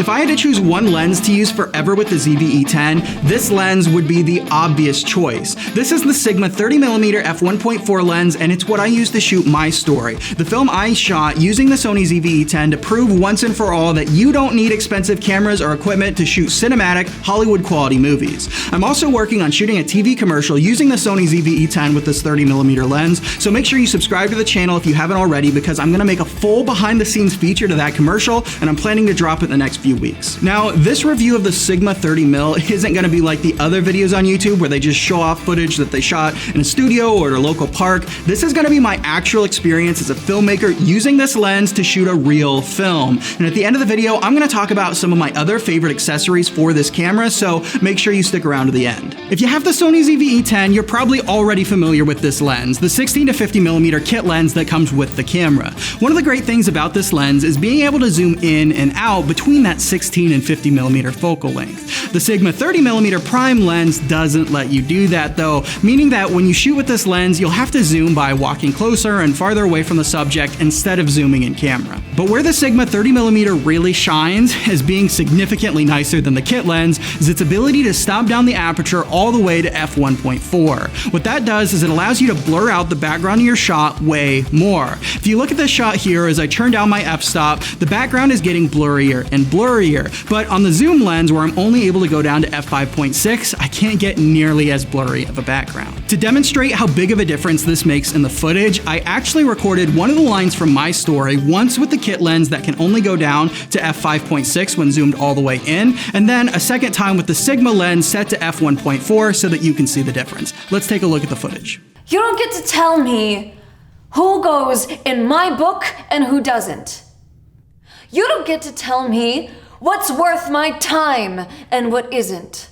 If I had to choose one lens to use forever with the ZV-e10, this lens would be the obvious choice. This is the Sigma 30mm f1.4 lens, and it's what I use to shoot my story. The film I shot using the Sony ZV-e10 to prove once and for all that you don't need expensive cameras or equipment to shoot cinematic, Hollywood quality movies. I'm also working on shooting a TV commercial using the Sony ZV-e10 with this 30mm lens, so make sure you subscribe to the channel if you haven't already, because I'm gonna make a full behind the scenes feature to that commercial, and I'm planning to drop it in the next few weeks. Now, this review of the Sigma 30mm isn't gonna be like the other videos on YouTube where they just show off footage that they shot in a studio or at a local park. This is gonna be my actual experience as a filmmaker using this lens to shoot a real film. And at the end of the video, I'm gonna talk about some of my other favorite accessories for this camera, so make sure you stick around to the end. If you have the Sony ZV-e10, you're probably already familiar with this lens, the 16 to 50mm kit lens that comes with the camera. One of the great things about this lens is being able to zoom in and out between that 16 and 50mm focal length. The Sigma 30mm prime lens doesn't let you do that though, meaning that when you shoot with this lens, you'll have to zoom by walking closer and farther away from the subject instead of zooming in camera. But where the Sigma 30mm really shines as being significantly nicer than the kit lens is its ability to stop down the aperture all the way to f1.4. What that does is it allows you to blur out the background of your shot way more. If you look at this shot here, as I turn down my f-stop, the background is getting blurrier and blurrier, but on the zoom lens where I'm only able to go down to f5.6, I can't get nearly as blurry of a background. To demonstrate how big of a difference this makes in the footage, I actually recorded one of the lines from my story once with the kit lens that can only go down to f5.6 when zoomed all the way in, and then a second time with the Sigma lens set to f1.4 so that you can see the difference. Let's take a look at the footage. You don't get to tell me who goes in my book and who doesn't. You don't get to tell me what's worth my time and what isn't.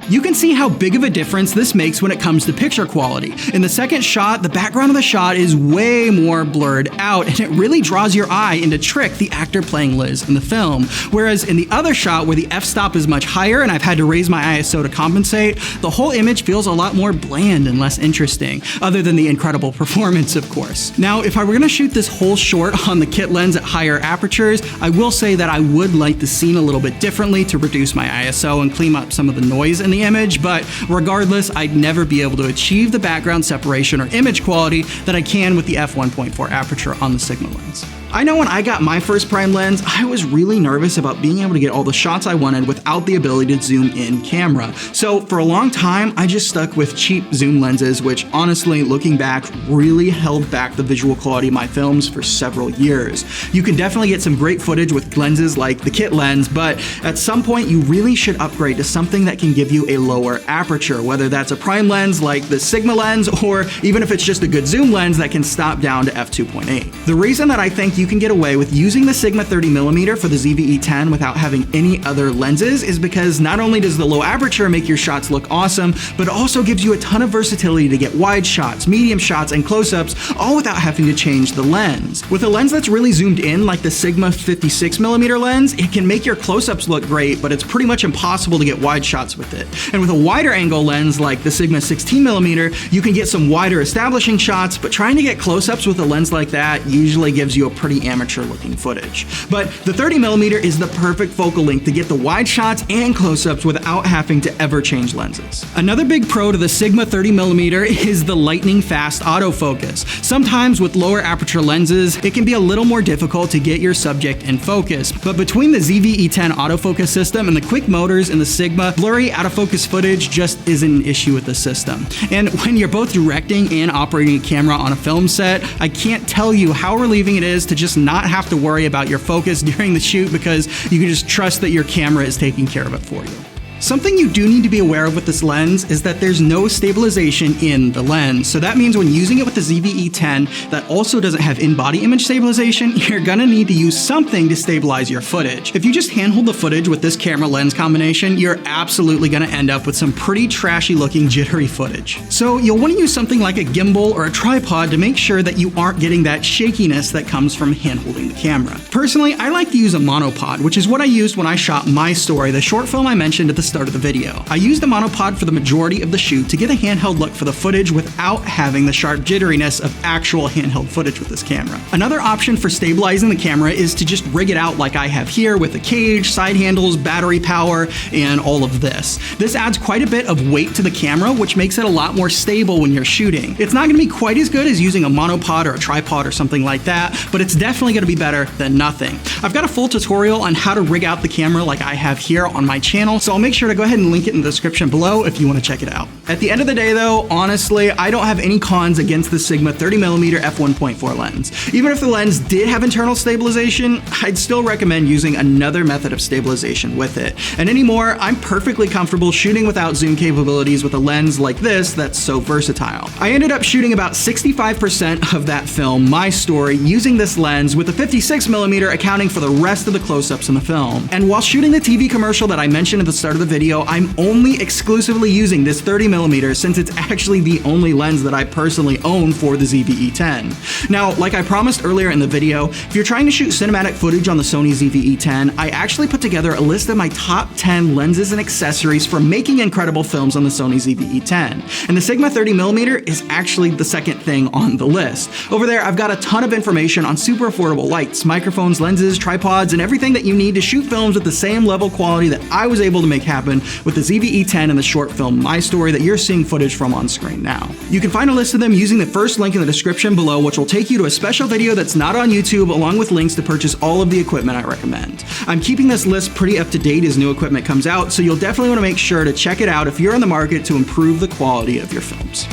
You can see how big of a difference this makes when it comes to picture quality. In the second shot, the background of the shot is way more blurred out, and it really draws your eye into Trick, the actor playing Liz in the film. Whereas in the other shot, where the f-stop is much higher and I've had to raise my ISO to compensate, the whole image feels a lot more bland and less interesting, other than the incredible performance, of course. Now, if I were gonna shoot this whole short on the kit lens at higher apertures, I will say that I would light the scene a little bit differently to reduce my ISO and clean up some of the noise in the image, but regardless, I'd never be able to achieve the background separation or image quality that I can with the f1.4 aperture on the Sigma lens. I know when I got my first prime lens, I was really nervous about being able to get all the shots I wanted without the ability to zoom in camera. So for a long time, I just stuck with cheap zoom lenses, which honestly, looking back, really held back the visual quality of my films for several years. You can definitely get some great footage with lenses like the kit lens, but at some point you really should upgrade to something that can give you a lower aperture, whether that's a prime lens like the Sigma lens, or even if it's just a good zoom lens that can stop down to f2.8. The reason that I think you can get away with using the Sigma 30mm for the ZV-e10 without having any other lenses is because not only does the low aperture make your shots look awesome, but it also gives you a ton of versatility to get wide shots, medium shots, and close-ups, all without having to change the lens. With a lens that's really zoomed in, like the Sigma 56mm lens, it can make your close-ups look great, but it's pretty much impossible to get wide shots with it. And with a wider angle lens like the Sigma 16mm, you can get some wider establishing shots, but trying to get close-ups with a lens like that usually gives you a pretty amateur looking footage. But the 30mm is the perfect focal length to get the wide shots and close-ups without having to ever change lenses. Another big pro to the Sigma 30mm is the lightning fast autofocus. Sometimes with lower aperture lenses, it can be a little more difficult to get your subject in focus, but between the ZV-e10 autofocus system and the quick motors in the Sigma, blurry out of focus footage just isn't an issue with the system. And when you're both directing and operating a camera on a film set, I can't tell you how relieving it is to just not have to worry about your focus during the shoot, because you can just trust that your camera is taking care of it for you. Something you do need to be aware of with this lens is that there's no stabilization in the lens. So that means when using it with the ZV-e10 that also doesn't have in-body image stabilization, you're gonna need to use something to stabilize your footage. If you just handhold the footage with this camera lens combination, you're absolutely gonna end up with some pretty trashy looking jittery footage. So you'll wanna use something like a gimbal or a tripod to make sure that you aren't getting that shakiness that comes from handholding the camera. Personally, I like to use a monopod, which is what I used when I shot my story, the short film I mentioned at the start of the video. I used a monopod for the majority of the shoot to get a handheld look for the footage without having the sharp jitteriness of actual handheld footage with this camera. Another option for stabilizing the camera is to just rig it out like I have here with a cage, side handles, battery power, and all of this. This adds quite a bit of weight to the camera, which makes it a lot more stable when you're shooting. It's not going to be quite as good as using a monopod or a tripod or something like that, but it's definitely going to be better than nothing. I've got a full tutorial on how to rig out the camera like I have here on my channel, so I'll make sure to go ahead and link it in the description below if you want to check it out. At the end of the day though, honestly, I don't have any cons against the Sigma 30mm f1.4 lens. Even if the lens did have internal stabilization, I'd still recommend using another method of stabilization with it. And anymore, I'm perfectly comfortable shooting without zoom capabilities with a lens like this that's so versatile. I ended up shooting about 65% of that film, My Story, using this lens, with the 56mm accounting for the rest of the close-ups in the film. And while shooting the TV commercial that I mentioned at the start of the video, I'm only exclusively using this 30mm since it's actually the only lens that I personally own for the ZV-e10. Now, like I promised earlier in the video, if you're trying to shoot cinematic footage on the Sony ZV-e10, I actually put together a list of my top 10 lenses and accessories for making incredible films on the Sony ZV-e10. And the Sigma 30mm is actually the second thing on the list. Over there, I've got a ton of information on super affordable lights, microphones, lenses, tripods, and everything that you need to shoot films with the same level quality that I was able to make happen with the ZV-e10 and the short film My Story that you're seeing footage from on screen now. You can find a list of them using the first link in the description below, which will take you to a special video that's not on YouTube, along with links to purchase all of the equipment I recommend. I'm keeping this list pretty up to date as new equipment comes out, so you'll definitely want to make sure to check it out if you're in the market to improve the quality of your films.